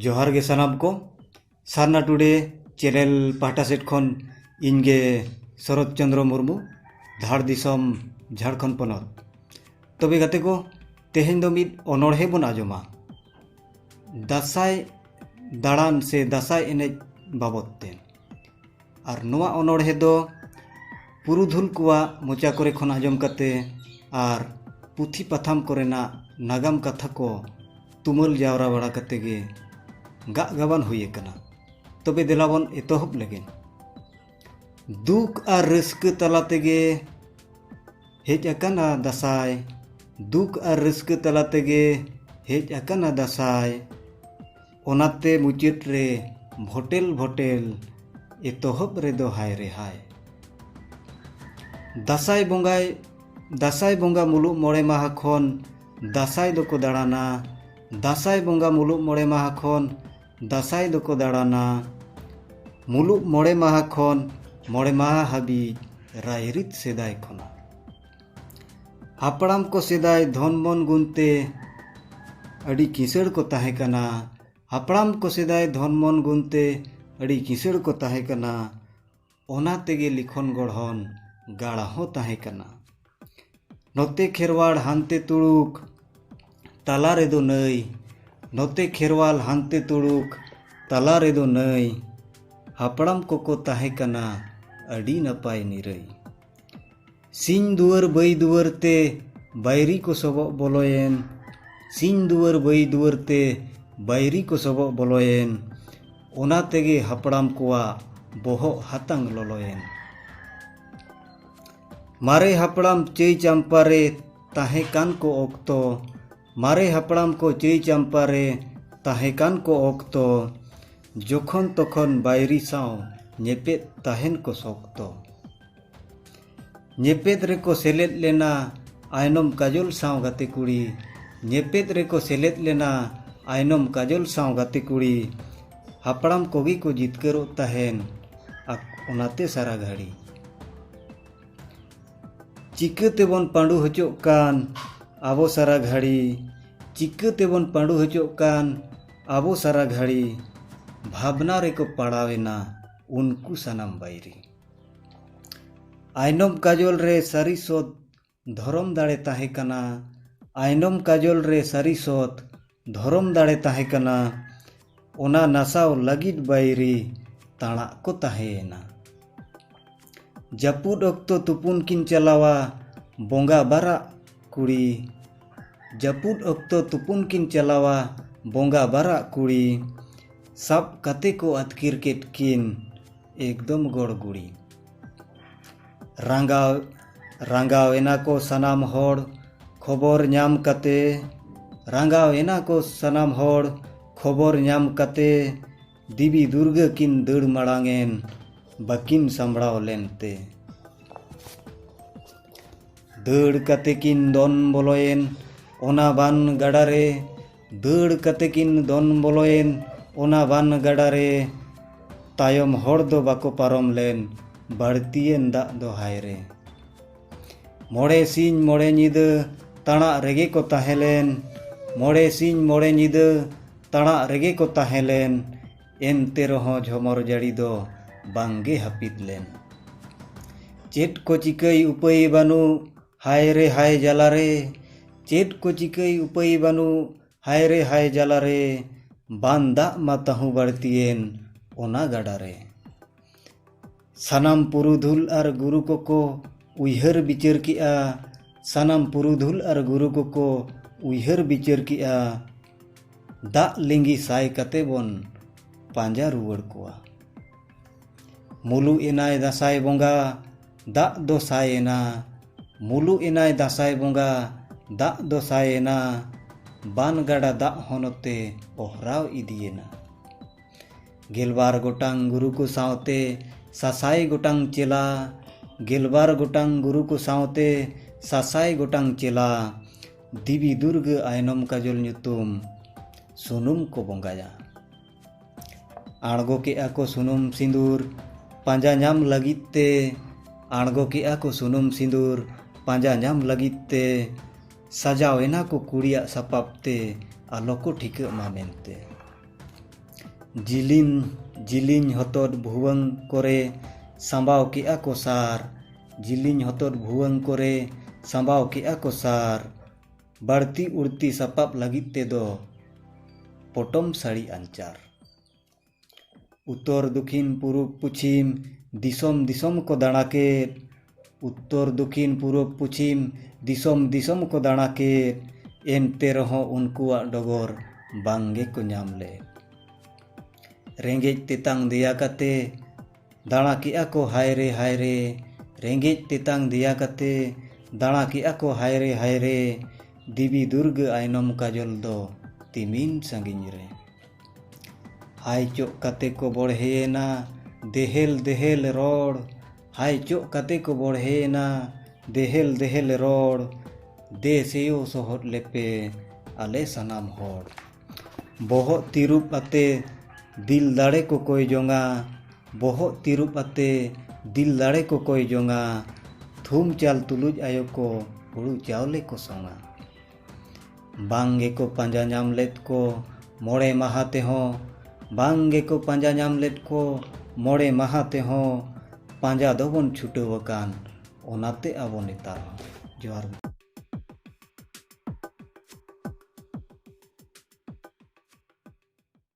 जोहार गे सानाम को सारना टुडे चैनल पाहटा सेट खन इनगे शरद चंद्र मुर्मू धाड़ दिसम झारखंड पनत तबे गाते को तेहेन दो मिद अनोढ़े बन आजमा दासाय दाड़ान से दासाय एनेज बाबत ते आर नोआ अनोढ़े दो पुरुधुल कुआ मोचा करे खन आजम कते आर पुथी पाथाम कोरेना नागाम कथा को तुमल जावरा बड़ा कते गे गा गाबान हुए कना तबे देलाबन एतहब लगिन दुख आर रस्क तला तेगे हेज अकाना दासाय दुख आर रस्क तला तेगे हेज अकाना दासाय ओनाते मुचित रे भोटेल भोटेल एतहब रे दो हाय रे हाय दासाय बोंगा मुलुग मोड़े माहा खन दासाय दो को दाड़ाना दासाय बोंगा मुलुग मोड़े माहा खन दासाय दो को दाड़ाना मुलुग मोड़े माहा खन मोड़े माहा हाबी रायरित सेदाय खना हापड़ाम को सेदाय धन मन गुनते अड़ी किसड़ को ताहे कना हापड़ाम को सेदाय धन मन गुनते अड़ी किसड़ को ताहे कना ओना तेगे लिखन गढ़न गाड़ा हो ताहे कना नोते खेरवाड़ हानते तुड़ुक ताला रे दो नई नोते खेरवाल हानते तुड़ुक ताला रे दो नई हापड़ाम को ताहे कना अड़ी नपाय निरई सिंह दुवर बई दुवर ते बैरी को सबक बोलोयेन सिंह दुवर बई दुवर ते बैरी को सबक बोलोयेन ओना तेगे हापड़ाम कोआ बोहो हातांग लोलोयेन मारे हापड़ाम चई चांपा रे ताहे कान को ओक्तो मारे हापड़ाम को चई चांपा रे ताहे कान को ओक्तो जोखन तोखन बायरी साव नेपेद ताहेन को सोक्तो नेपेद रे को सेलेद लेना आयनम काजल साव गाते कुड़ी नेपेद रे को सेलेद लेना आयनम काजल साव गाते कुड़ी हापड़ाम कोगी को जितकरो ताहेन ओनाते सारा घड़ी चिकाते बन पांडू हचोक कान आबो सारा घड़ी चिकाते बन पांडू हचोक कान आबो सारा घड़ी भावना रे को पड़ावेना उनको सनम बैरी आयनम काजल रे सारी सोत धरम दाड़े ताहे कना आयनम काजल रे सारी सोत धरम दाड़े ताहे कना ओना नासाव लगिद बैरी ताड़ा को ताहेना जापुद अक्तो तुपुन किन चलावा बोंगा बारा कुड़ी जापुद अक्तो तुपुन किन चलावा बोंगा बारा कुड़ी सब कते को अतकिर केट किन एकदम गड़गुड़ी रांगाव एना को सनाम होड़ खबर ᱧᱟᱢ कते रांगाव एना को सनाम होड़ खबर ᱧᱟᱢ कते दिवी दुर्गा किन दड़ मड़ांगेन बाकिन संभड़ाव लेनते दड़ कते किन दोन बोलोयेन ओना बान गड़ारे दड़ कते किन दोन बोलोयेन ओना बान गड़ारे तायम होड़ दो बाको पारम लेन बाड़तीयेन दाग दो हाय रे मोड़े सिंह मोड़े ᱧᱤᱫᱟᱹ ताड़ा रेगे को ताहेलेन मोड़े सिंह मोड़े ᱧᱤᱫᱟᱹ ताड़ा रेगे को ताहेलेन एनते रहो झमर जड़ी दो बांगे हापिद लेन चेट को चिकई उपई बानु हाय रे हाय जाला रे चेट को चिकई उपई बानु हाय रे हाय जाला रे बांदा माताहु बाड़तीयेन ओना गाड़ा रे सानाम पुरुधुल आर गुरु को उइहर बिचार किया सानाम पुरुधुल आर गुरु को उइहर बिचार किया दा लिंगी साय कते बोन पांजा रुवड़ कोआ मुलु एनाय दासाय बोंगा दा दो सायेना मुलु एनाय दासाय बोंगा दा दो सायेना बान गाड़ा दा होनते ओहराव इदियेना गेलबार गोटांग गुरु को सावते सासाय गोटांग चेला गेलबार गोटांग गुरु को सावते सासाय गोटांग चेला दिवी दुर्ग आयनम काजल ᱧᱩᱛᱩᱢ सुनुम को बोंगाया आड़गो के को सुनुम सिंदूर पांजा ᱧᱟᱢ लगित ते आड़गो के को सुनुम सिंदूर पांजा ᱧᱟᱢ लगित ते सजावेना को कुड़िया सपापते आलो को ठिक मा मेनते जिलिन हतोद भुवंग करे सांबाव केआ को सार जिलिन हतोद भुवंग करे सांबाव केआ को सार बाड़ती उड़ती सपाप लगित तेदो पोटम साड़ी अंचार उत्तर दक्षिण पूर्व पश्चिम दिसोम दिसोम को दाणा के उत्तर दक्षिण पूर्व पश्चिम दिसोम दिसोम को दाणा के एनते रहों उनकुआ डगर बांगे को नाम ले रेंगेज तेतांग दिया कते दाणा केआ को हाय रे रेंगेज तेतांग दिया कते दाणा केआ को हाय रे देवी दुर्ग आयनम काजल दो तिमिन संगिन रे हाय चोक कते को बढ़ेना देहेल देहेल रोड हाय चोक कते को बढ़ेना देहेल रोड देसेयो सोहर लेपे आले सनाम होड़ बोहो तिरुप आते दिल दाड़े को कोई जोंगा बोहो तिरुप आते दिल दाड़े को कोई जोंगा थूम चाल तुलुज आयो को हुड़ू चावले को सोंगा बांगे को पंजा नाम लेत को मोड़े महाते हो बांगे को पंजा नाम लेत को मोड़े महाते हो पंजा दोबन छुटो वकान ओनाते आबो नेतार जोहार।